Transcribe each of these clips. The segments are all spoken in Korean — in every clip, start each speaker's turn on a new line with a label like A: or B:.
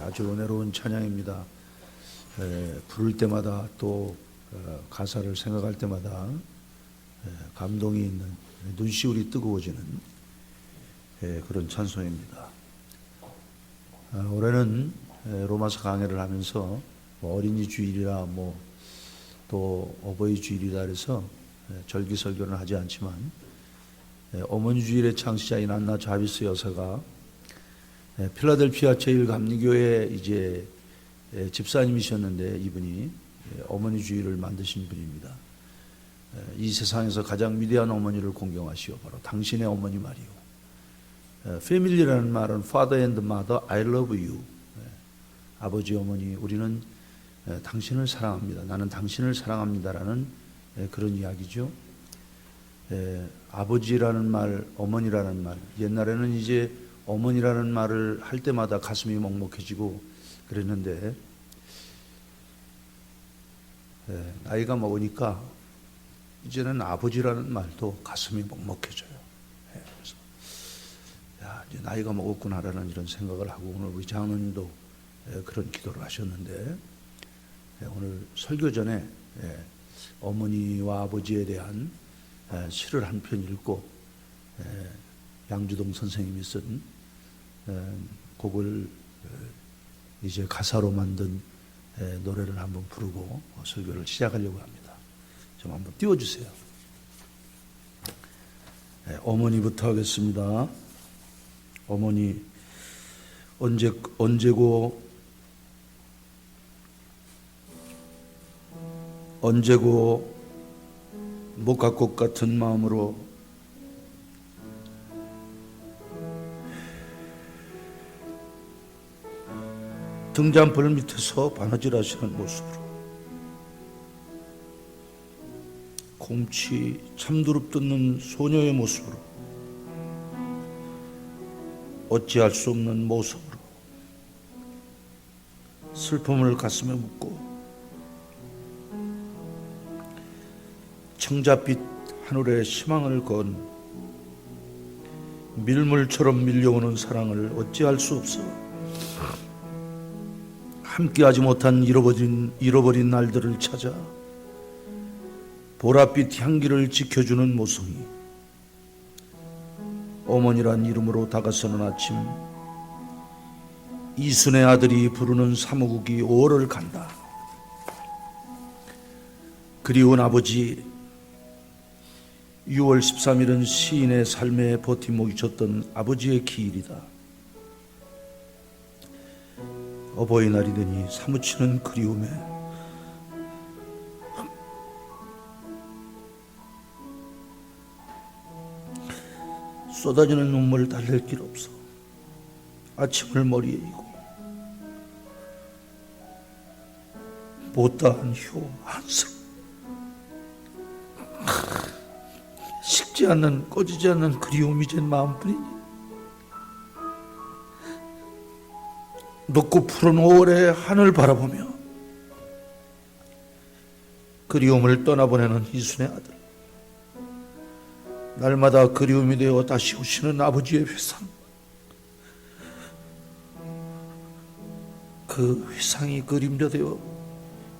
A: 아주 은혜로운 찬양입니다. 부를 때마다 또 가사를 생각할 때마다 감동이 있는, 눈시울이 뜨거워지는 그런 찬송입니다. 올해는 로마서 강해를 하면서 어린이 주일이라 또 어버이 주일이라 해서 절기 설교는 하지 않지만, 어머니 주일의 창시자인 안나 자비스 여사가 필라델피아 제1감리교회 이제 집사님이셨는데, 이분이 어머니 주일을 만드신 분입니다. 이 세상에서 가장 위대한 어머니를 공경하시오, 바로 당신의 어머니 말이오. 패밀리라는 말은 Father and Mother, I love you. 아버지, 어머니, 우리는 당신을 사랑합니다. 나는 당신을 사랑합니다라는 그런 이야기죠. 아버지라는 말, 어머니라는 말, 옛날에는 이제 어머니라는 말을 할 때마다 가슴이 먹먹해지고 그랬는데, 나이가 먹으니까 이제는 아버지라는 말도 가슴이 먹먹해져요. 그래서 이제 나이가 먹었구나라는 이런 생각을 하고, 오늘 우리 장로님도 그런 기도를 하셨는데, 오늘 설교 전에 어머니와 아버지에 대한 시를 한 편 읽고, 양주동 선생님이 쓴 곡을 이제 가사로 만든 노래를 한번 부르고 설교를 시작하려고 합니다. 좀 한번 띄워주세요. 어머니부터 하겠습니다. 어머니, 언제고 목각꽃 같은 마음으로 등잔불 밑에서 바느질 하시는 모습으로, 곰치 참두릅 뜯는 소녀의 모습으로, 어찌할 수 없는 모습으로 슬픔을 가슴에 묻고, 청자빛 하늘에 희망을 건 밀물처럼 밀려오는 사랑을 어찌할 수 없어 함께하지 못한 잃어버린 날들을 찾아 보랏빛 향기를 지켜주는 모성이, 어머니란 이름으로 다가서는 아침, 이순의 아들이 부르는 사무국이 5월을 간다. 그리운 아버지, 6월 13일은 시인의 삶의 버팀목이 줬던 아버지의 기일이다. 어버이날이 되니 사무치는 그리움에 쏟아지는 눈물 달랠 길 없어 아침을 머리에 이고, 못다한 효 한숨, 식지 않는, 꺼지지 않는 그리움이 제 마음뿐이니, 높고 푸른 5월의 하늘 바라보며 그리움을 떠나보내는 이순의 아들, 날마다 그리움이 되어 다시 오시는 아버지의 회상, 그 회상이 그림자되어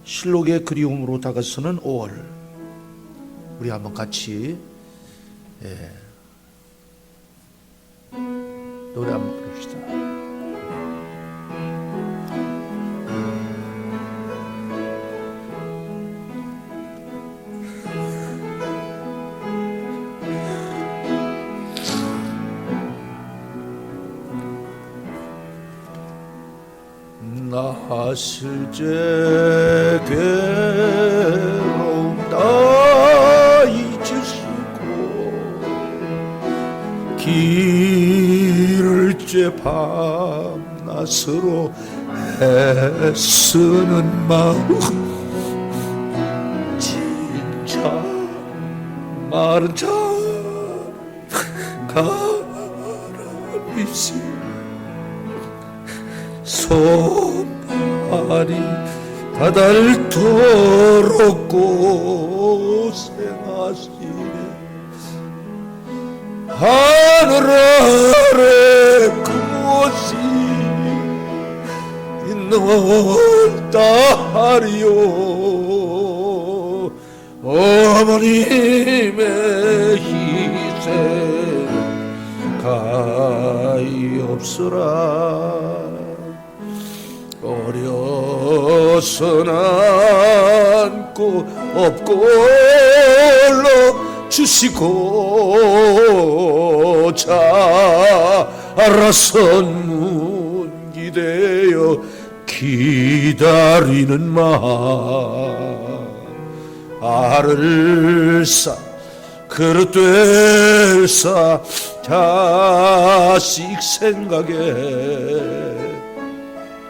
A: 실록의 그리움으로 다가서는 5월. 우리 한번 같이 노래 한번 부릅시다. 나 실제 괴로움 다 잊으시고, 길을 째 밤낮으로 애쓰는 마음, 진짜 마른 자 가라비시 손발이 다닳도록 고생하시네. 하늘 아래 그곳이 널 따리요 어머님의 희생 가엾어라 어려서 낳고 없고 주시고 자라선 문기되어 기다리는 마음 알을 쌓 그릇될 쌓 자식 생각에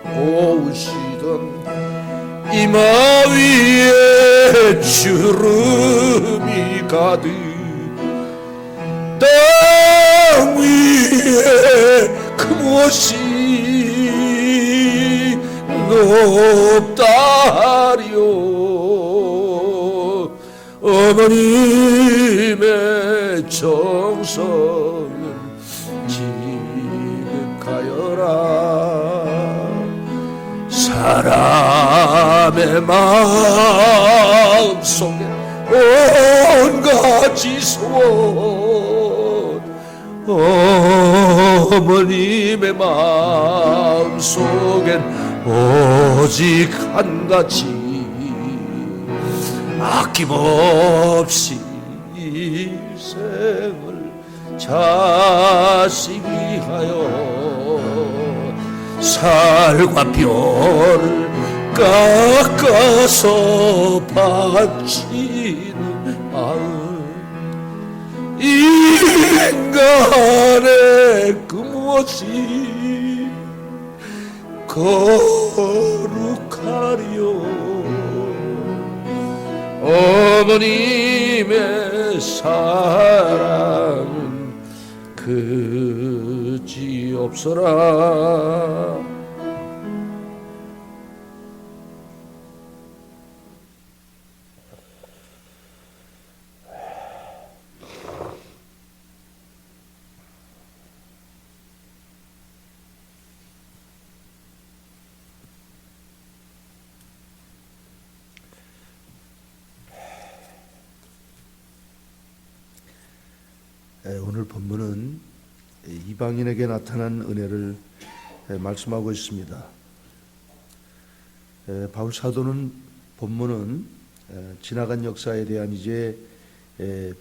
A: 고우시던 이마 위에 주름이 가득 땅 위에 그 무엇이 높다리요 어머님의 정성을 지극하여라 사람의 마음 속에 온 가지 소원 어머님의 마음 속엔 오직 한 가지 아낌없이 생을 자식 위하여 살과 뼈를 깎아서 바치는 마음 인간의 그 무엇이 거룩하리요 어머님의 사랑은 그지없어라 오늘 본문은 이방인에게 나타난 은혜를 말씀하고 있습니다. 바울 사도는 본문은 지나간 역사에 대한 이제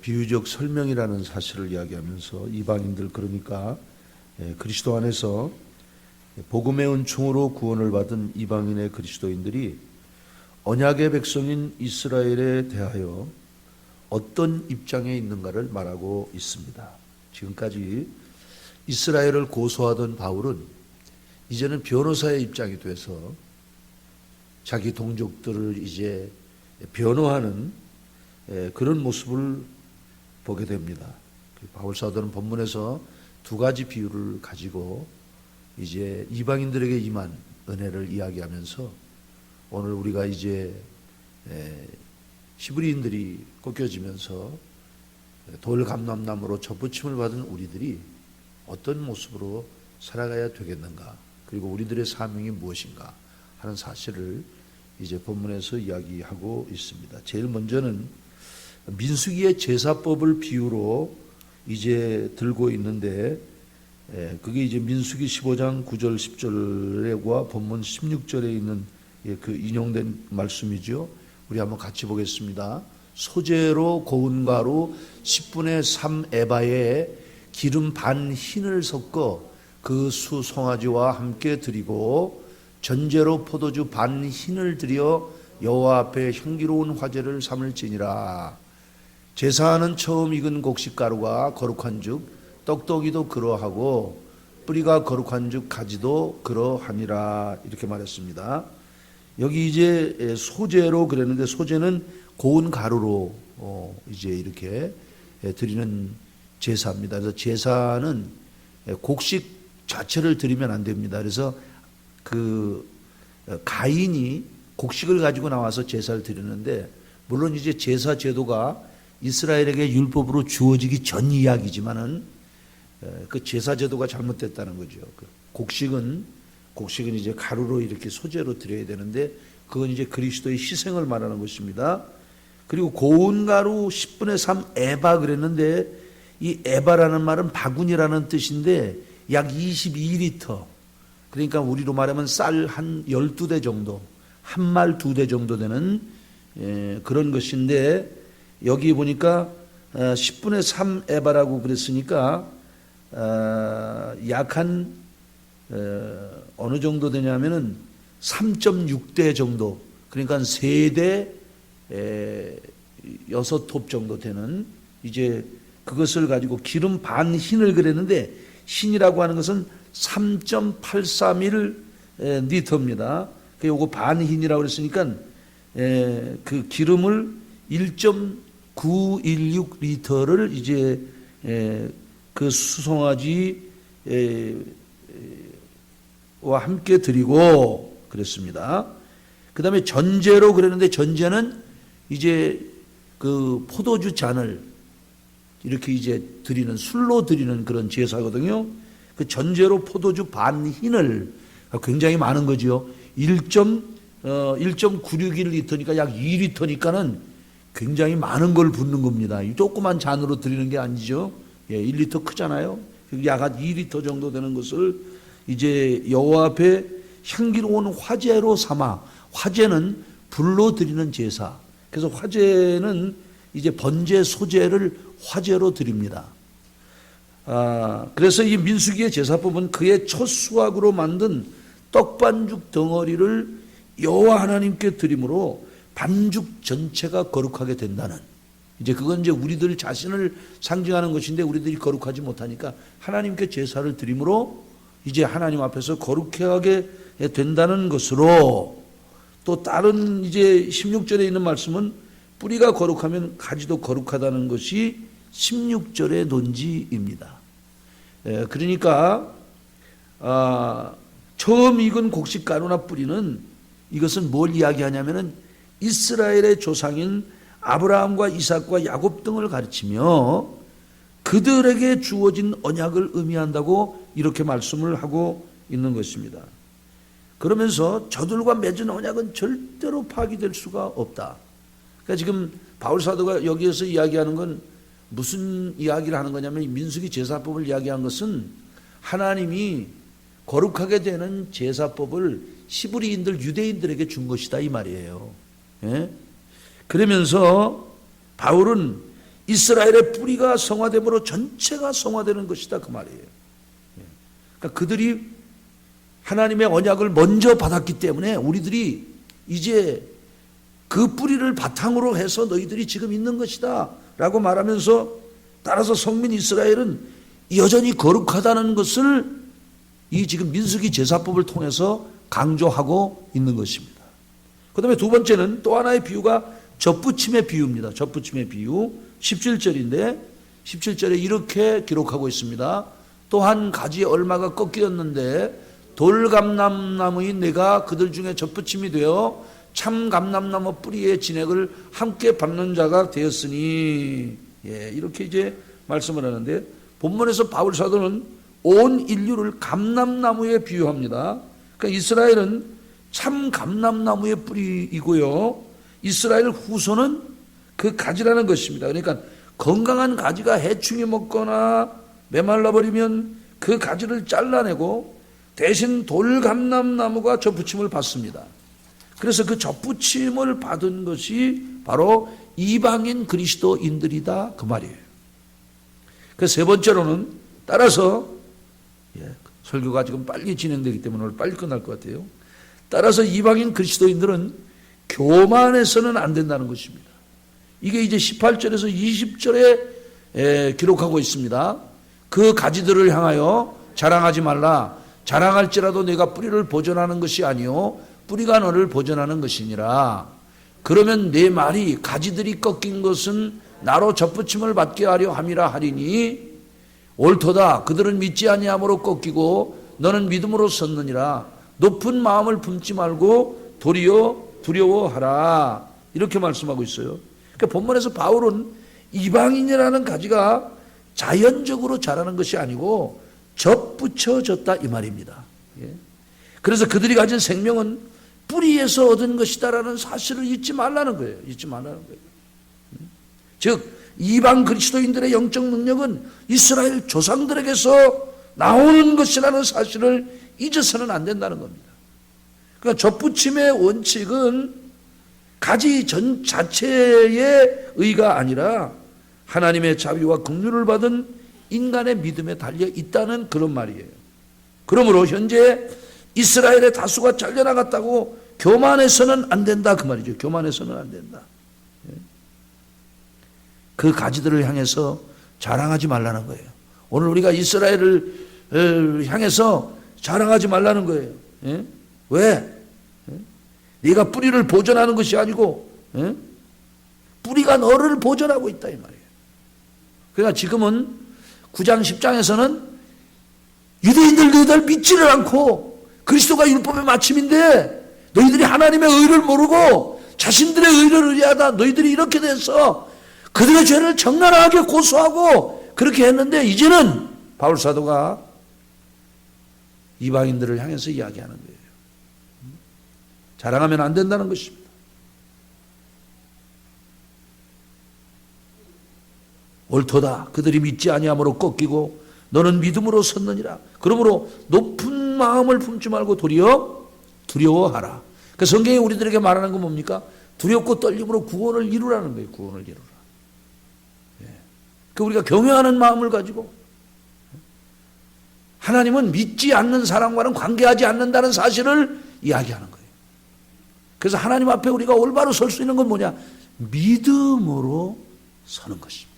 A: 비유적 설명이라는 사실을 이야기하면서 이방인들 그러니까 그리스도 안에서 복음의 은총으로 구원을 받은 이방인의 그리스도인들이 언약의 백성인 이스라엘에 대하여 어떤 입장에 있는가를 말하고 있습니다. 지금까지 이스라엘을 고소하던 바울은 이제는 변호사의 입장이 돼서 자기 동족들을 이제 변호하는 그런 모습을 보게 됩니다. 바울 사도는 본문에서 두 가지 비유를 가지고 이제 이방인들에게 임한 은혜를 이야기하면서 오늘 우리가 이제 히브리인들이 꺾여지면서 돌감람나무로 접붙임을 받은 우리들이 어떤 모습으로 살아가야 되겠는가, 그리고 우리들의 사명이 무엇인가 하는 사실을 이제 본문에서 이야기하고 있습니다. 제일 먼저는 민수기의 제사법을 비유로 이제 들고 있는데 그게 이제 민수기 15장 9절 10절과 본문 16절에 있는 그 인용된 말씀이죠. 우리 한번 같이 보겠습니다. 소재로 고운 가루 10분의 3 에바에 기름 반 흰을 섞어 그 수 송아지와 함께 드리고 전제로 포도주 반 흰을 드려 여호와 앞에 향기로운 화제를 삼을지니라. 제사하는 처음 익은 곡식가루가 거룩한 즉 떡떡이도 그러하고 뿌리가 거룩한 즉 가지도 그러하니라. 이렇게 말했습니다. 여기 이제 소재로 그랬는데 소재는 고운 가루로 이제 이렇게 드리는 제사입니다. 그래서 제사는 곡식 자체를 드리면 안 됩니다. 그래서 그 가인이 곡식을 가지고 나와서 제사를 드리는데, 물론 이제 제사 제도가 이스라엘에게 율법으로 주어지기 전 이야기지만은 그 제사 제도가 잘못됐다는 거죠. 그 곡식은 곡식은 이제 가루로 이렇게 소재로 드려야 되는데 그건 이제 그리스도의 희생을 말하는 것입니다. 그리고 고운 가루 10분의 3 에바 그랬는데 이 에바라는 말은 바구니라는 뜻인데 약 22리터, 그러니까 우리로 말하면 쌀 한 12대 정도, 한 말 2대 정도 되는 그런 것인데 여기 보니까 10분의 3 에바라고 그랬으니까 약 한 어느 정도 되냐면은 3.6대 정도, 그러니까 3대 6톱 정도 되는 이제 그것을 가지고 기름 반 흰을 그랬는데 흰이라고 하는 것은 3.831 리터입니다. 요거 반 흰이라고 그랬으니까 그 기름을 1.916 리터를 이제 그 수송아지와 함께 드리고 그랬습니다. 그 다음에 전제로 그랬는데 전제는 이제 그 포도주 잔을 이렇게 이제 드리는, 술로 드리는 그런 제사거든요. 그 전제로 포도주 반 흰을, 굉장히 많은 거죠. 1.961리터니까 약 2리터니까는 굉장히 많은 걸 붓는 겁니다. 조그만 잔으로 드리는 게 아니죠. 1리터 크잖아요. 약 한 2리터 정도 되는 것을 이제 여호와 앞에 향기로운 화제로 삼아, 화제는 불로 드리는 제사. 그래서 화제는 이제 번제 소제를 화제로 드립니다. 그래서 이 민수기의 제사법은 그의 첫 수확으로 만든 떡반죽 덩어리를 여호와 하나님께 드림으로 반죽 전체가 거룩하게 된다는, 이제 그건 이제 우리들 자신을 상징하는 것인데 우리들이 거룩하지 못하니까 하나님께 제사를 드림으로 이제 하나님 앞에서 거룩하게 된다는 것으로, 또 다른 이제 16절에 있는 말씀은 뿌리가 거룩하면 가지도 거룩하다는 것이 16절의 논지입니다. 그러니까 처음 익은 곡식 가루나 뿌리는 이것은 뭘 이야기하냐면은 이스라엘의 조상인 아브라함과 이삭과 야곱 등을 가르치며 그들에게 주어진 언약을 의미한다고 이렇게 말씀을 하고 있는 것입니다. 그러면서 저들과 맺은 언약은 절대로 파기될 수가 없다. 그러니까 지금 바울 사도가 여기에서 이야기하는 건 무슨 이야기를 하는 거냐면, 민수기 제사법을 이야기한 것은 하나님이 거룩하게 되는 제사법을 히브리인들 유대인들에게 준 것이다 이 말이에요. 그러면서 바울은 이스라엘의 뿌리가 성화됨으로 전체가 성화되는 것이다 그 말이에요. 그러니까 그들이 하나님의 언약을 먼저 받았기 때문에 우리들이 이제 그 뿌리를 바탕으로 해서 너희들이 지금 있는 것이다 라고 말하면서, 따라서 성민 이스라엘은 여전히 거룩하다는 것을 이 지금 민수기 제사법을 통해서 강조하고 있는 것입니다. 그 다음에 두 번째는 또 하나의 비유가 젖붙임의 비유입니다. 젖붙임의 비유 17절인데 17절에 이렇게 기록하고 있습니다. 또한 가지의 얼마가 꺾였는데 돌감람나무인 내가 그들 중에 젖붙임이 되어 참 감람나무 뿌리의 진액을 함께 밟는 자가 되었으니, 이렇게 이제 말씀을 하는데, 본문에서 바울 사도는 온 인류를 감람나무에 비유합니다. 그러니까 이스라엘은 참 감람나무의 뿌리이고요, 이스라엘 후손은 그 가지라는 것입니다. 그러니까 건강한 가지가 해충이 먹거나 메말라버리면 그 가지를 잘라내고 대신 돌감람나무가 젖붙임을 받습니다. 그래서 그 젖붙임을 받은 것이 바로 이방인 그리스도인들이다 그 말이에요. 그 세 번째로는, 따라서 설교가 지금 빨리 진행되기 때문에 오늘 빨리 끝날 것 같아요. 따라서 이방인 그리스도인들은 교만해서는 안 된다는 것입니다. 이게 이제 18절에서 20절에 기록하고 있습니다. 그 가지들을 향하여 자랑하지 말라. 자랑할지라도 내가 뿌리를 보존하는 것이 아니요 뿌리가 너를 보존하는 것이니라. 그러면 내 말이 가지들이 꺾인 것은 나로 젖붙임을 받게 하려 함이라 하리니 옳도다. 그들은 믿지 아니함으로 꺾이고 너는 믿음으로 섰느니라. 높은 마음을 품지 말고 도리어 두려워하라. 이렇게 말씀하고 있어요. 그러니까 본문에서 바울은 이방인이라는 가지가 자연적으로 자라는 것이 아니고 젖붙여졌다 이 말입니다.
B: 그래서 그들이 가진 생명은 뿌리에서 얻은 것이다라는 사실을 잊지 말라는 거예요. 잊지 말라는 거예요. 즉 이방 그리스도인들의 영적 능력은 이스라엘 조상들에게서 나오는 것이라는 사실을 잊어서는 안 된다는 겁니다. 그러니까 젖붙임의 원칙은 가지 전 자체의 의가 아니라 하나님의 자비와 긍휼을 받은 인간의 믿음에 달려 있다는 그런 말이에요. 그러므로 현재 이스라엘의 다수가 잘려나갔다고 교만해서는 안 된다 그 말이죠. 교만해서는 안 된다. 그 가지들을 향해서 자랑하지 말라는 거예요. 오늘 우리가 이스라엘을 향해서 자랑하지 말라는 거예요. 예? 왜? 네가 뿌리를 보존하는 것이 아니고 뿌리가 너를 보존하고 있다 이 말이에요. 그러니까 지금은 9장 10장에서는 유대인들 너희들 믿지를 않고 그리스도가 율법의 마침인데 너희들이 하나님의 의를 모르고 자신들의 의를 의뢰하다 너희들이 이렇게 돼서 그들의 죄를 적나라하게 고소하고 그렇게 했는데 이제는 바울 사도가 이방인들을 향해서 이야기하는 거예요. 자랑하면 안 된다는 것입니다. 옳도다. 그들이 믿지 아니함으로 꺾이고 너는 믿음으로 섰느니라. 그러므로 높은 마음을 품지 말고 도리어 두려워하라. 그 성경이 우리들에게 말하는 건 뭡니까? 두렵고 떨림으로 구원을 이루라는 거예요. 구원을 이루라. 그 우리가 경외하는 마음을 가지고 하나님은 믿지 않는 사람과는 관계하지 않는다는 사실을 이야기하는 거예요. 그래서 하나님 앞에 우리가 올바로 설 수 있는 건 뭐냐? 믿음으로 서는 것입니다.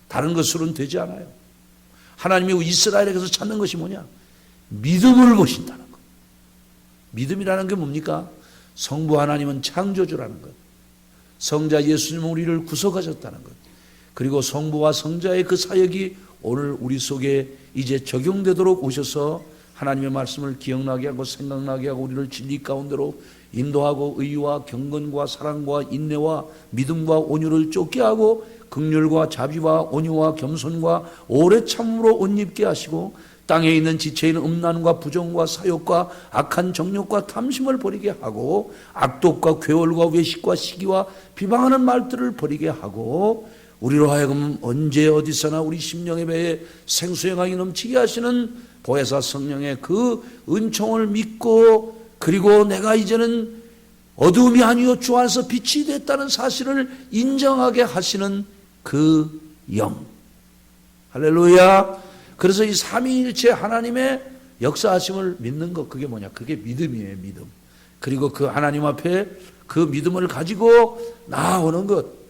B: 다른 것으로는 되지 않아요. 하나님이 이스라엘에게서 찾는 것이 뭐냐? 믿음을 보신다는 것. 믿음이라는 게 뭡니까? 성부 하나님은 창조주라는 것. 성자 예수님은 우리를 구속하셨다는 것. 그리고 성부와 성자의 그 사역이 오늘 우리 속에 이제 적용되도록 오셔서 하나님의 말씀을 기억나게 하고 생각나게 하고 우리를 진리 가운데로 인도하고 의와 경건과 사랑과 인내와 믿음과 온유를 쫓게 하고 긍휼과 자비와 온유와 겸손과 오래 참음으로 옷 입게 하시고 땅에 있는 지체에 있는 음란과 부정과 사욕과 악한 정욕과 탐심을 버리게 하고 악독과 괴월과 외식과 시기와 비방하는 말들을 버리게 하고 우리로 하여금 언제 어디서나 우리 심령의 배에 생수행하기 넘치게 하시는 보혜사 성령의 그 은총을 믿고 그리고 내가 이제는 어두움이 아니요 주 안에서 빛이 됐다는 사실을 인정하게 하시는 그 영. 할렐루야. 그래서 이 삼위일체 하나님의 역사하심을 믿는 것, 그게 뭐냐? 그게 믿음이에요. 믿음. 그리고 그 하나님 앞에 그 믿음을 가지고 나아오는 것.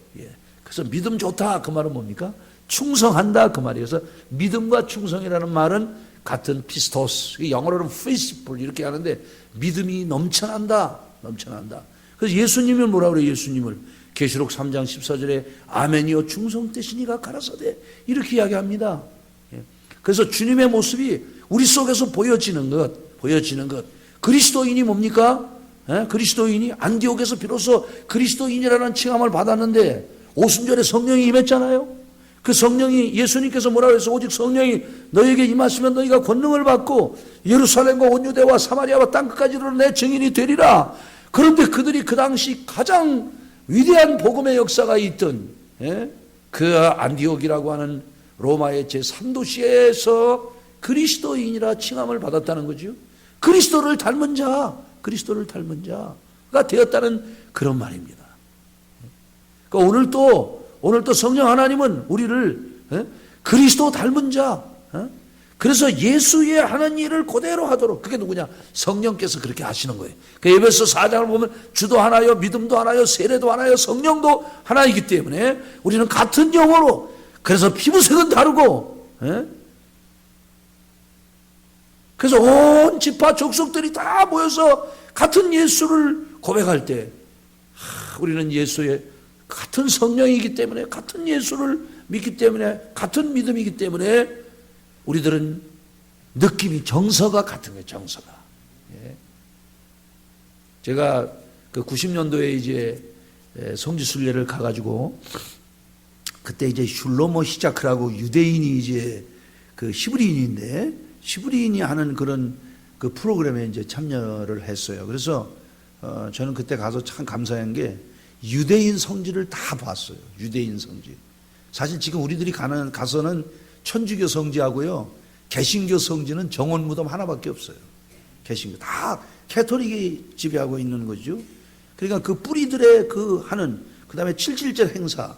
B: 그래서 믿음 좋다 그 말은 뭡니까? 충성한다 그 말이에요. 그래서 믿음과 충성이라는 말은 같은 피스토스, 영어로는 faithful 이렇게 하는데 믿음이 넘쳐난다. 그래서 예수님을 뭐라 그래요? 예수님을 계시록 3장 14절에 아멘이요 충성되시니가 가라사대 이렇게 이야기합니다. 그래서 주님의 모습이 우리 속에서 보여지는 것. 그리스도인이 뭡니까? 그리스도인이 안디옥에서 비로소 그리스도인이라는 칭함을 받았는데 오순절에 성령이 임했잖아요. 그 성령이 예수님께서 뭐라고 해서 오직 성령이 너에게 임하시면 너희가 권능을 받고 예루살렘과 온 유대와 사마리아와 땅끝까지 이르러 내 증인이 되리라. 그런데 그들이 그 당시 가장 위대한 복음의 역사가 있던 그 안디옥이라고 하는 로마의 제3도시에서 그리스도인이라 칭함을 받았다는 거죠. 그리스도를 닮은 자가 되었다는 그런 말입니다. 그러니까 오늘 또 성령 하나님은 우리를 그리스도 닮은 자, 그래서 예수의 하는 일을 그대로 하도록, 그게 누구냐? 성령께서 그렇게 하시는 거예요. 그 에베소 4장을 보면 주도 하나요, 믿음도 하나요, 세례도 하나요, 성령도 하나이기 때문에 우리는 같은 영으로, 그래서 피부색은 다르고, 그래서 온 지파 족속들이 다 모여서 같은 예수를 고백할 때 우리는 예수의 같은 성령이기 때문에, 같은 예수를 믿기 때문에, 같은 믿음이기 때문에 우리들은 느낌이, 정서가 같은 거예요. 정서가. 제가 그 90년도에 이제 성지순례를 가가지고 그때 이제 슐로모 시자크라고 유대인이 이제 그 히브리인인데 히브리인이 하는 그런
A: 그 프로그램에 이제 참여를 했어요. 그래서 저는 그때 가서 참 감사한 게 유대인 성지를 다 봤어요. 유대인 성지. 사실 지금 우리들이 가서는 천주교 성지하고요, 개신교 성지는 정원 무덤 하나밖에 없어요. 개신교 다 캐토릭이 지배하고 있는 거죠. 그러니까 그 뿌리들의 그 하는, 그 다음에 칠칠절 행사,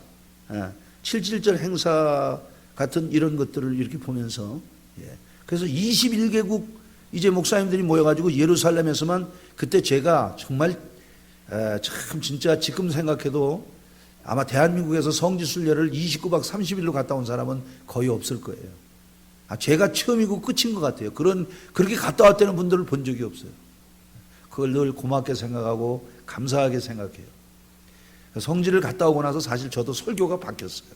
A: 칠칠절 행사 같은 이런 것들을 이렇게 보면서, 그래서 21개국 이제 목사님들이 모여가지고 예루살렘에서만, 그때 제가 정말 참 진짜 지금 생각해도 아마 대한민국에서 성지순례를 29박 30일로 갔다 온 사람은 거의 없을 거예요. 제가 처음이고 끝인 것 같아요. 그렇게 갔다 왔다는 분들을 본 적이 없어요. 그걸 늘 고맙게 생각하고 감사하게 생각해요. 성지를 갔다 오고 나서 사실 저도 설교가 바뀌었어요.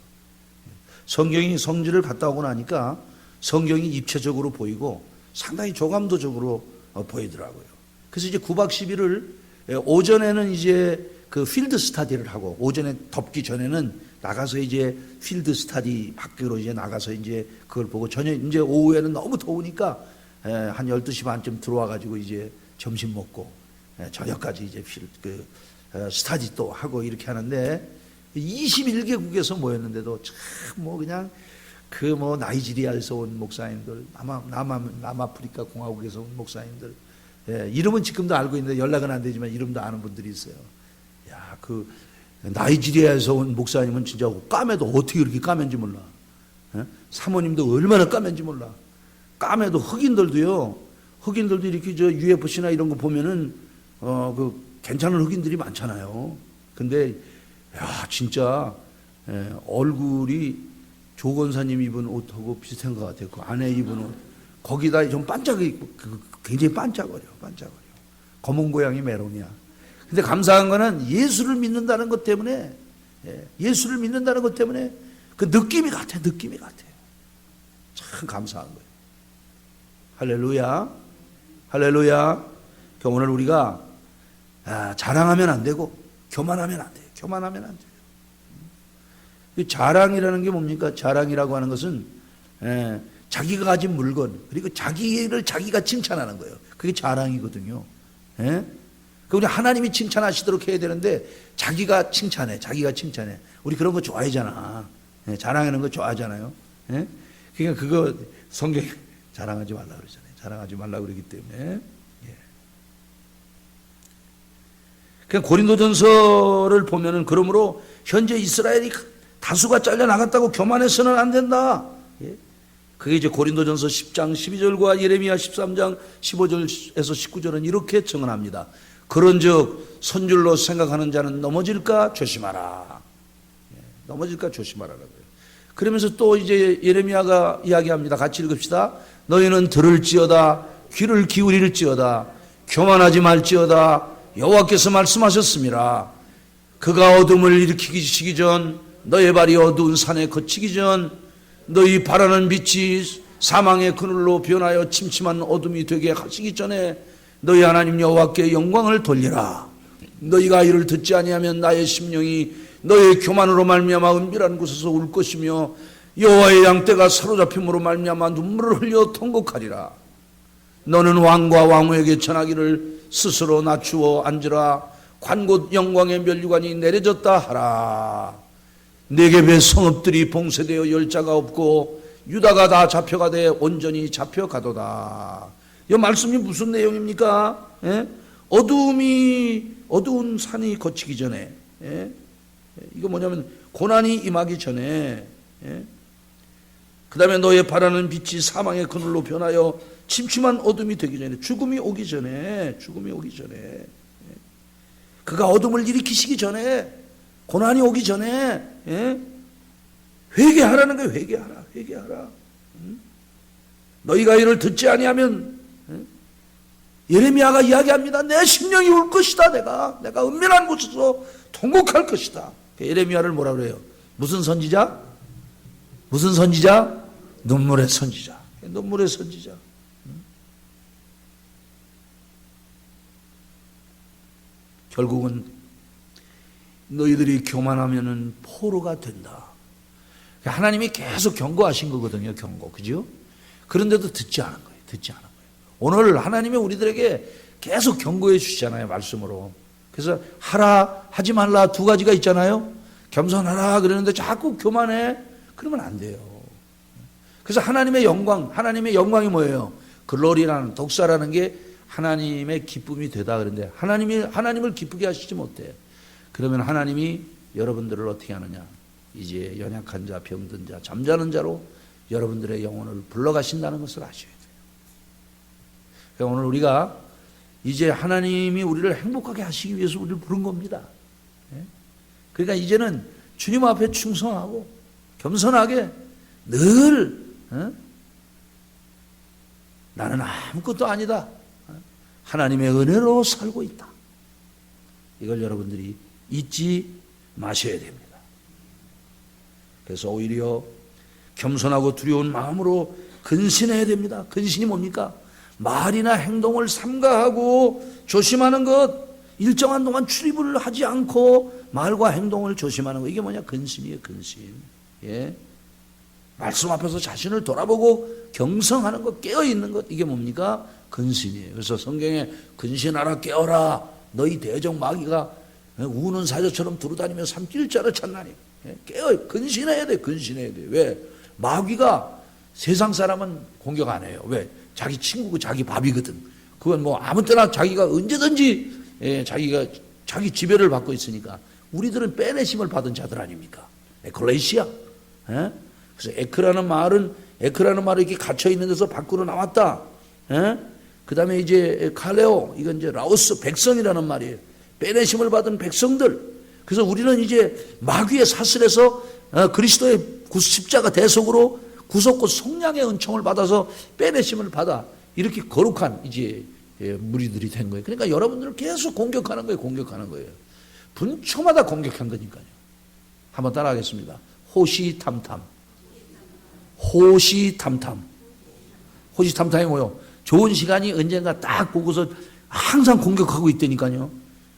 A: 성지를 갔다 오고 나니까 성경이 입체적으로 보이고 상당히 조감도적으로 보이더라고요. 그래서 이제 9박 10일을 오전에는 이제 그 필드 스타디를 하고, 오전에 덥기 전에는 나가서 이제 필드 스타디 밖으로 이제 나가서 이제 그걸 보고, 이제 오후에는 너무 더우니까 한 12시 반쯤 들어와 가지고 이제 점심 먹고 저녁까지 이제 스타디 또 하고 이렇게 하는데, 21개국에서 모였는데도 참 뭐 그냥 나이지리아에서 온 목사님들, 남아프리카 공화국에서 온 목사님들, 이름은 지금도 알고 있는데 연락은 안 되지만 이름도 아는 분들이 있어요. 야, 그 나이지리아에서 온 목사님은 진짜 까매도 어떻게 이렇게 까맨지 몰라. 사모님도 얼마나 까맨지 몰라. 까매도 흑인들도 이렇게 저 UFC나 이런 거 보면은 괜찮은 흑인들이 많잖아요. 근데 야, 진짜 얼굴이 조 권사님 입은 옷하고 비슷한 것 같아요. 그 안에 입은 옷, 거기다 좀 굉장히 반짝거려. 검은 고양이 메론이야. 근데 감사한 거는 예수를 믿는다는 것 때문에, 그 느낌이 같아. 참 감사한 거예요. 할렐루야. 그러니까 오늘 우리가 자랑하면 안 되고 교만하면 안 돼요. 자랑이라는 게 뭡니까? 자랑이라고 하는 것은 자기가 가진 물건, 그리고 자기를 자기가 칭찬하는 거예요. 그게 자랑이거든요. 우리 하나님이 칭찬하시도록 해야 되는데 자기가 칭찬해. 우리 그런 거 좋아하잖아. 자랑하는 거 좋아하잖아요. 그러니까 그거 성경에 자랑하지 말라 그러잖아요. 자랑하지 말라 그러기 때문에. 그냥 고린도전서를 보면은, 그러므로 현재 이스라엘이 다수가 잘려 나갔다고 교만해서는 안 된다. 그게 이제 고린도전서 10장 12절과 예레미야 13장 15절에서 19절은 이렇게 증언합니다. 그런즉 선줄로 생각하는 자는 넘어질까 조심하라. 조심하라고요. 그러면서 또 이제 예레미야가 이야기합니다. 같이 읽읍시다. 너희는 들을지어다, 귀를 기울일지어다, 교만하지 말지어다. 여호와께서 말씀하셨습니다. 그가 어둠을 일으키기 전, 너의 발이 어두운 산에 거치기 전, 너희 바라는 빛이 사망의 그늘로 변하여 침침한 어둠이 되게 하시기 전에 너희 하나님 여호와께 영광을 돌리라. 너희가 이를 듣지 아니하면 나의 심령이 너의 교만으로 말미암아 은밀한 곳에서 울 것이며 여호와의 양떼가 사로잡힘으로 말미암아 눈물을 흘려 통곡하리라. 너는 왕과 왕후에게 전하기를 스스로 낮추어 앉으라. 관곧 영광의 면류관이 내려졌다 하라. 네겝의 성읍들이 봉쇄되어 열자가 없고 유다가 다 잡혀가되 온전히 잡혀가도다. 이 말씀이 무슨 내용입니까? 어두운 산이 거치기 전에, 이거 뭐냐면 고난이 임하기 전에, 그 다음에 너의 바라는 빛이 사망의 그늘로 변하여 침침한 어둠이 되기 전에, 죽음이 오기 전에, 그가 어둠을 일으키시기 전에, 고난이 오기 전에, 회개하라는 거예요. 회개하라. 너희가 이를 듣지 아니하면, 예레미야가 이야기합니다. 내 심령이 울 것이다. 내가 은밀한 곳에서 통곡할 것이다. 예레미야를 뭐라 그래요? 무슨 선지자? 눈물의 선지자. 결국은 너희들이 교만하면은 포로가 된다. 하나님이 계속 경고하신 거거든요. 그죠? 그런데도 듣지 않은 거예요.
B: 오늘 하나님이 우리들에게 계속 경고해 주시잖아요, 말씀으로. 그래서 하라, 하지 말라 두 가지가 있잖아요. 겸손하라 그러는데 자꾸 교만해. 그러면 안 돼요. 그래서 하나님의 영광이 뭐예요? 글로리라는, 독사라는 게 하나님의 기쁨이 되다 그러는데 하나님을 기쁘게 하시지 못해. 그러면 하나님이 여러분들을 어떻게 하느냐? 이제 연약한 자, 병든 자, 잠자는 자로 여러분들의 영혼을 불러가신다는 것을 아셔야 돼요. 그러니까 오늘 우리가 이제 하나님이 우리를 행복하게 하시기 위해서 우리를 부른 겁니다. 그러니까 이제는 주님 앞에 충성하고 겸손하게 늘 나는 아무것도 아니다. 하나님의 은혜로 살고 있다. 이걸 여러분들이 잊지 마셔야 됩니다. 그래서 오히려 겸손하고 두려운 마음으로 근신해야 됩니다. 근신이 뭡니까? 말이나 행동을 삼가하고 조심하는 것, 일정한 동안 출입을 하지 않고 말과 행동을 조심하는 것, 이게 뭐냐? 근신이에요, 근신. 예. 말씀 앞에서 자신을 돌아보고 경성하는 것, 깨어있는 것, 이게 뭡니까? 근신이에요. 그래서 성경에 근신하라, 깨어라, 너희 대적 마귀가 우는 사자처럼 두루다니며 삼킬 자를 찾나니. 깨어, 근신해야 돼, 근신해야 돼. 왜? 마귀가 세상 사람은 공격 안 해요. 왜? 자기 친구고 자기 밥이거든. 그건 뭐 아무 때나 자기가 언제든지 자기 지배를 받고 있으니까. 우리들은 빼내심을 받은 자들 아닙니까? 에클레시아. 그래서 에크라는 말이 이렇게 갇혀 있는 데서 밖으로 나왔다. 그 다음에 이제 칼레오, 이건 이제 라오스 백성이라는 말이에요. 빼내심을 받은 백성들. 그래서 우리는 이제 마귀의 사슬에서 그리스도의 십자가 대속으로 구속과 속량의 은총을 받아서 빼내심을 받아 이렇게 거룩한 이제 무리들이 된 거예요. 그러니까 여러분들을 계속 공격하는 거예요. 분초마다 공격한 거니까요. 한번 따라하겠습니다. 호시탐탐. 호시탐탐이 뭐요? 좋은 시간이 언젠가 딱 보고서 항상 공격하고 있다니까요.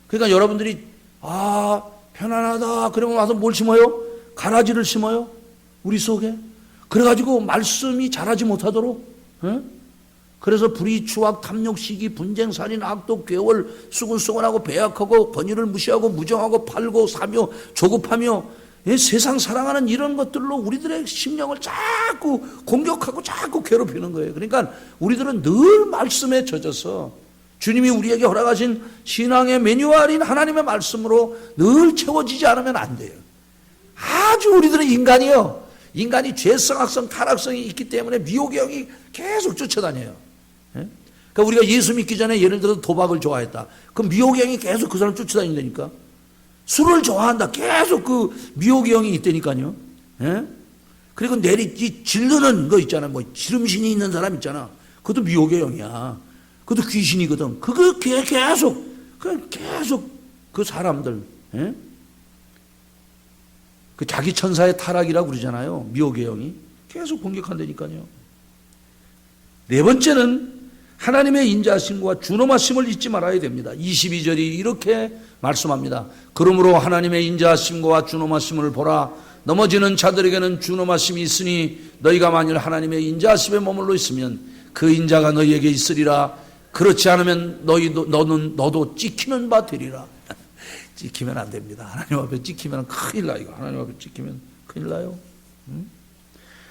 B: 그러니까 여러분들이 편안하다 그러면 와서 뭘 심어요? 가라지를 심어요. 우리 속에. 그래가지고 말씀이 자라지 못하도록. 그래서 불의, 추악, 탐욕, 시기, 분쟁, 살인, 악독, 괴월, 수군수군하고 배약하고 권위를 무시하고 무정하고 팔고 사며 조급하며 세상 사랑하는 이런 것들로 우리들의 심령을 자꾸 공격하고 자꾸 괴롭히는 거예요. 그러니까 우리들은 늘 말씀에 젖어서 주님이 우리에게 허락하신 신앙의 매뉴얼인 하나님의 말씀으로 늘 채워지지 않으면 안 돼요. 아주 우리들은 인간이 죄성, 악성, 타락성이 있기 때문에 미혹의 영이 계속 쫓아다녀요. 그러니까 우리가 예수 믿기 전에 예를 들어서 도박을 좋아했다. 그럼 미혹의 영이 계속 그 사람 쫓아다닌다니까. 술을 좋아한다. 계속 그 미혹의 영이 있다니까요. 그리고 질르는 거 있잖아. 뭐 지름신이 있는 사람 있잖아. 그것도 미혹의 영이야. 그것도 귀신이거든. 그거 계속 그 사람들, 그 자기 천사의 타락이라고 그러잖아요. 미혹의 영이 계속 공격한다니까요. 네 번째는 하나님의 인자하심과 준엄하심을 잊지 말아야 됩니다. 22절이 이렇게 말씀합니다. 그러므로 하나님의 인자하심과 준엄하심을 보라. 넘어지는 자들에게는 준엄하심이 있으니 너희가 만일 하나님의 인자하심에 머물러 있으면 그 인자가 너희에게 있으리라. 그렇지 않으면 너도 찍히는 바 되리라. 찍히면 안 됩니다. 하나님 앞에 찍히면 큰일 나요. 하나님 앞에 찍히면 큰일 나요.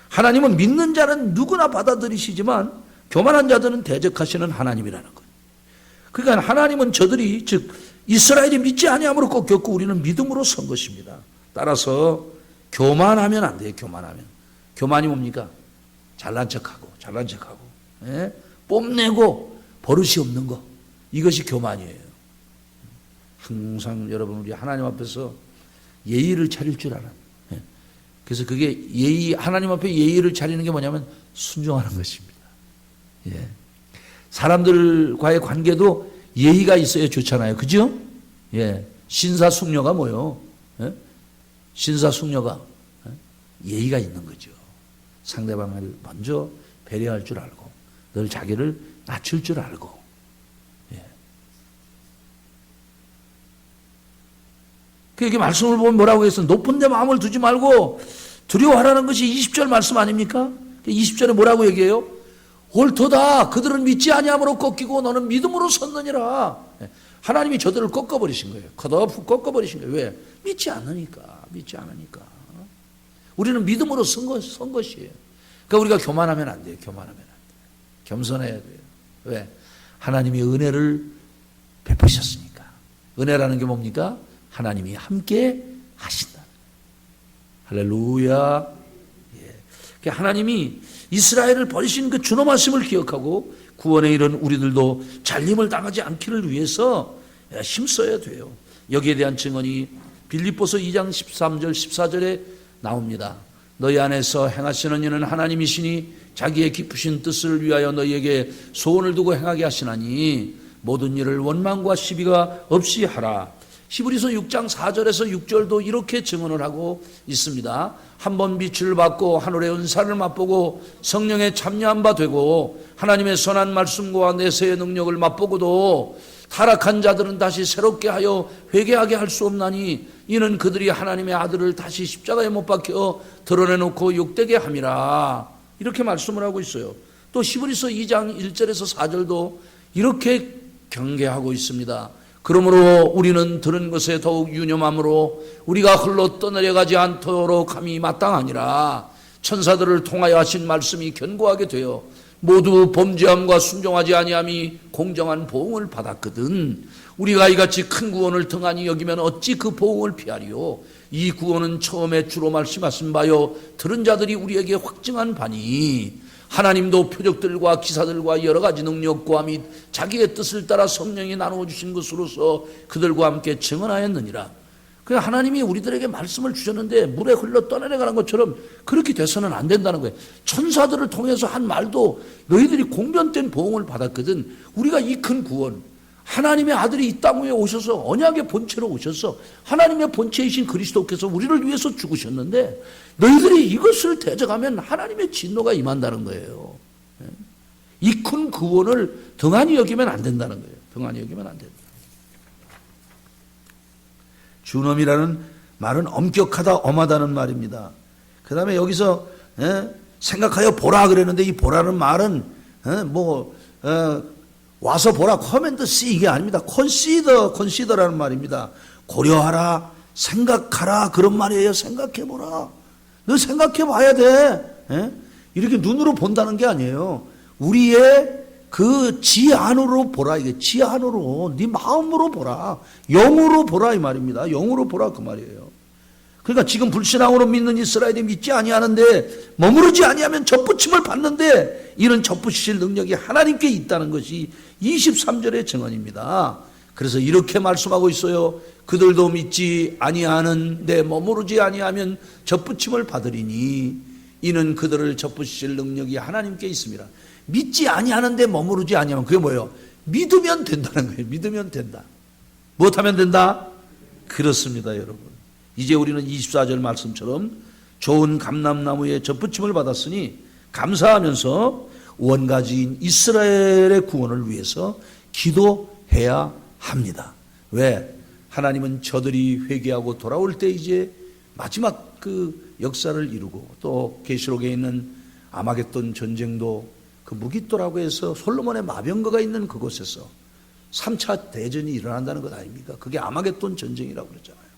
B: 하나님은 믿는 자는 누구나 받아들이시지만 교만한 자들은 대적하시는 하나님이라는 거예요. 그러니까 하나님은 저들이 즉 이스라엘이 믿지 아니함으로 꼭 겪고 우리는 믿음으로 선 것입니다. 따라서 교만하면 안 돼요. 교만이 뭡니까? 잘난 척하고 뽐내고 버릇이 없는 거, 이것이 교만이에요. 항상 여러분 우리 하나님 앞에서 예의를 차릴 줄 알아요. 그래서 그게 하나님 앞에 예의를 차리는 게 뭐냐면 순종하는 것입니다. 사람들과의 관계도 예의가 있어야 좋잖아요. 그죠? 신사숙녀가 뭐요? 신사숙녀가 예의가 있는 거죠. 상대방을 먼저 배려할 줄 알고 늘 자기를 낮출 줄 알고. 그게 말씀을 보면 뭐라고 했어? 높은 데 마음을 두지 말고 두려워하라는 것이 20절 말씀 아닙니까? 20절에 뭐라고 얘기해요? 옳도다. 그들은 믿지 아니함으로 꺾이고 너는 믿음으로 섰느니라. 하나님이 저들을 꺾어버리신 거예요. 컷오프 꺾어버리신 거예요. 왜? 믿지 않으니까. 믿지 않으니까. 우리는 믿음으로 선 것이에요. 그러니까 우리가 교만하면 안 돼요. 교만하면 안 돼요. 겸손해야 돼요. 왜? 하나님이 은혜를 베푸셨으니까. 은혜라는 게 뭡니까? 하나님이 함께 하신다. 할렐루야. 예. 하나님이 이스라엘을 버리신 그 준엄하심을 기억하고 구원에 이른 우리들도 잘림을 당하지 않기를 위해서 힘써야 돼요. 여기에 대한 증언이 빌립보서 2장 13절 14절에 나옵니다. 너희 안에서 행하시는 이는 하나님이시니 자기의 깊으신 뜻을 위하여 너희에게 소원을 두고 행하게 하시나니 모든 일을 원망과 시비가 없이 하라. 히브리서 6장 4절에서 6절도 이렇게 증언을 하고 있습니다. 한번 빛을 받고 하늘의 은사를 맛보고 성령에 참여한 바 되고 하나님의 선한 말씀과 내세의 능력을 맛보고도 타락한 자들은 다시 새롭게 하여 회개하게 할 수 없나니 이는 그들이 하나님의 아들을 다시 십자가에 못 박혀 드러내놓고 욕되게 함이라. 이렇게 말씀을 하고 있어요. 또 히브리서 2장 1절에서 4절도 이렇게 경계하고 있습니다. 그러므로 우리는 들은 것에 더욱 유념함으로 우리가 흘러 떠내려가지 않도록 함이 마땅하니라. 천사들을 통하여 하신 말씀이 견고하게 되어 모두 범죄함과 순종하지 아니함이 공정한 보응을 받았거든. 우리가 이같이 큰 구원을 등한히 여기면 어찌 그 보응을 피하리요. 이 구원은 처음에 주로 말씀하신 바요 들은 자들이 우리에게 확증한 바니 하나님도 표적들과 기사들과 여러 가지 능력과 및 자기의 뜻을 따라 성령이 나누어 주신 것으로서 그들과 함께 증언하였느니라. 그러니까 하나님이 우리들에게 말씀을 주셨는데 물에 흘러 떠내려가는 것처럼 그렇게 돼서는 안 된다는 거예요. 천사들을 통해서 한 말도 너희들이 공변된 보응을 받았거든. 우리가 이 큰 구원, 하나님의 아들이 이 땅 위에 오셔서 언약의 본체로 오셔서 하나님의 본체이신 그리스도께서 우리를 위해서 죽으셨는데 너희들이 이것을 대적하면 하나님의 진노가 임한다는 거예요. 이 큰 구원을 등한히 여기면 안 된다는 거예요. 등한히 여기면 안 된다. 준엄이라는 말은 엄격하다, 엄하다는 말입니다. 그 다음에 여기서 생각하여 보라 그랬는데 이 보라는 말은 와서 보라, come and see 이게 아닙니다. consider라는 말입니다. 고려하라, 생각하라 그런 말이에요. 생각해보라. 너 생각해봐야 돼. 이렇게 눈으로 본다는 게 아니에요. 우리의 그 지 안으로 보라. 이게 지 안으로, 네 마음으로 보라. 영으로 보라 이 말입니다. 영으로 보라 그 말이에요. 그러니까 지금 불신앙으로 믿는 이스라엘이 믿지 아니하는데 머무르지 아니하면 접붙임을 받는데 이런 접붙이실 능력이 하나님께 있다는 것이 23절의 증언입니다. 그래서 이렇게 말씀하고 있어요. 그들도 믿지 아니하는데 머무르지 아니하면 접붙임을 받으리니 이는 그들을 접붙이실 능력이 하나님께 있습니다. 믿지 아니하는데 머무르지 아니하면 그게 뭐예요? 믿으면 된다는 거예요. 믿으면 된다. 무엇하면 된다? 그렇습니다, 여러분. 이제 우리는 24절 말씀처럼 좋은 감람나무에 접붙임을 받았으니 감사하면서 원가지인 이스라엘의 구원을 위해서 기도해야 합니다. 왜? 하나님은 저들이 회개하고 돌아올 때 이제 마지막 그 역사를 이루고 또 계시록에 있는 아마겟돈 전쟁도 그 무깃도라고 해서 솔로몬의 마병거가 있는 그곳에서 3차 대전이 일어난다는 것 아닙니까? 그게 아마겟돈 전쟁이라고 그러잖아요.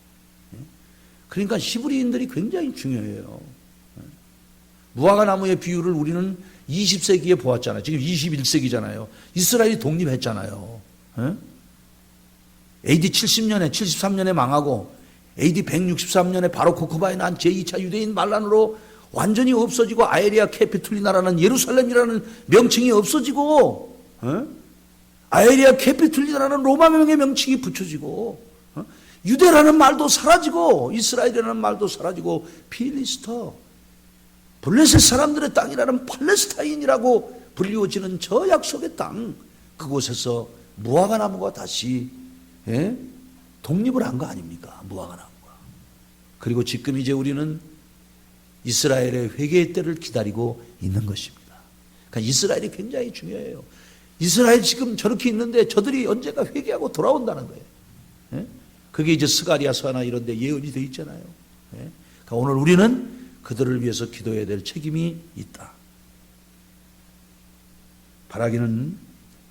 B: 그러니까 히브리인들이 굉장히 중요해요. 무화과 나무의 비유를 우리는 20세기에 보았잖아요. 지금 21세기잖아요. 이스라엘이 독립했잖아요. AD 70년에 73년에 망하고 AD 163년에 바로 코코바에 난 제2차 유대인 반란으로 완전히 없어지고 아에리아 캐피툴리나라는 예루살렘이라는 명칭이 없어지고 아에리아 캐피툴리나라는 로마명의 명칭이 붙여지고 유대라는 말도 사라지고 이스라엘이라는 말도 사라지고 필리스터 블레셋 사람들의 땅이라는 팔레스타인이라고 불리워지는 저 약속의 땅 그곳에서 무화과 나무가 다시 독립을 한 거 아닙니까? 무화과 나무가. 그리고 지금 이제 우리는 이스라엘의 회개의 때를 기다리고 있는 것입니다. 그러니까 이스라엘이 굉장히 중요해요. 이스라엘 지금 저렇게 있는데 저들이 언젠가 회개하고 돌아온다는 거예요. 그게 이제 스가리아서나 이런 데 예언이 되어 있잖아요. 그러니까 오늘 우리는 그들을 위해서 기도해야 될 책임이 있다. 바라기는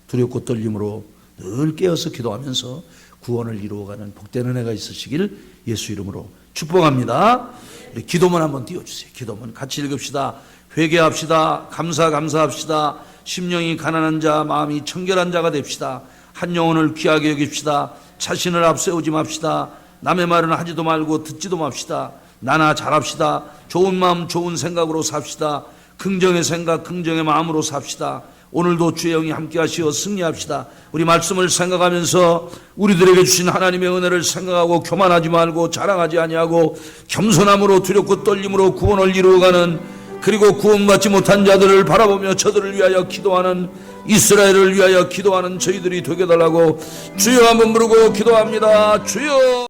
B: 두렵고 떨림으로 늘 깨어서 기도하면서 구원을 이루어가는 복된 은혜가 있으시길 예수 이름으로 축복합니다. 우리 기도문 한번 띄워주세요. 기도문 같이 읽읍시다. 회개합시다. 감사합시다. 심령이 가난한 자, 마음이 청결한 자가 됩시다. 한 영혼을 귀하게 여깁시다. 자신을 앞세우지 맙시다. 남의 말은 하지도 말고 듣지도 맙시다. 나나 잘합시다. 좋은 마음 좋은 생각으로 삽시다. 긍정의 생각 긍정의 마음으로 삽시다. 오늘도 주의 영이 함께 하시어 승리합시다. 우리 말씀을 생각하면서 우리들에게 주신 하나님의 은혜를 생각하고 교만하지 말고 자랑하지 아니하고 겸손함으로 두렵고 떨림으로 구원을 이루어가는, 그리고 구원받지 못한 자들을 바라보며 저들을 위하여 기도하는, 이스라엘을 위하여 기도하는 저희들이 되게 달라고 주여 한번 부르고 기도합니다. 주여.